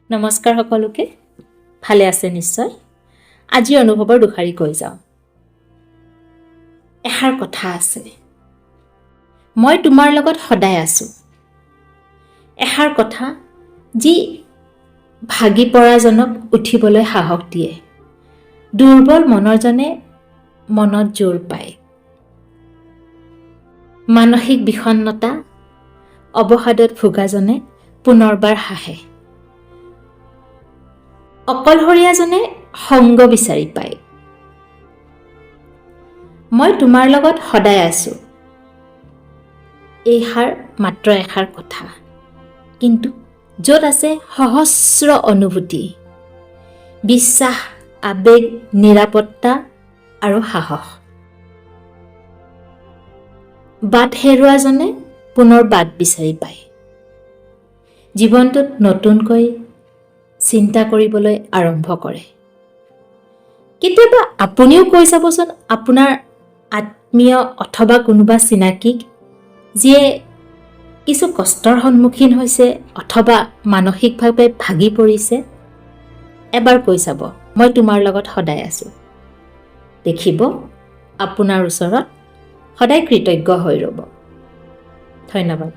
নমস্কাৰ সকলোকে, ভালে আছে নিশ্চয়। আজি অনুভৱৰ দুখাৰী কৈ যাওঁ। এষাৰ কথা আছে, মই তোমাৰ লগত সদায় আছোঁ। এষাৰ কথা যি ভাগি পৰাজনক উঠিবলৈ সাহস দিয়ে, দুৰ্বল মনৰজনে মনত জোৰ পায়। মানসিক বিষণ্ণতা অৱসাদত ভোগাজনে পুনৰবাৰ হাঁহে। অকলশৰীয়াজনে সংগ বিচাৰি পায়। মই তোমাৰ লগত সদায় আছোঁ। এইষাৰ মাত্ৰ এষাৰ কথা, কিন্তু য'ত আছে সহস্ৰ অনুভূতি, বিশ্বাস, আবেগ, নিৰাপত্তা আৰু সাহস। বাট হেৰুৱাজনে পুনৰ বাট বিচাৰি পায়। জীৱনটোত নতুনকৈ চিন্তা কৰিবলৈ আৰম্ভ কৰে। কেতিয়াবা আপুনিও কৈ চাবচোন আপোনাৰ আত্মীয় অথবা কোনোবা চিনাকিক যিয়ে কিছু কষ্টৰ সন্মুখীন হৈছে অথবা মানসিকভাৱে ভাগি পৰিছে, এবাৰ কৈ চাব, মই তোমাৰ লগত সদায় আছোঁ। দেখিব আপোনাৰ ওচৰত সদায় কৃতজ্ঞ হৈ ৰ'ব। ধন্যবাদ।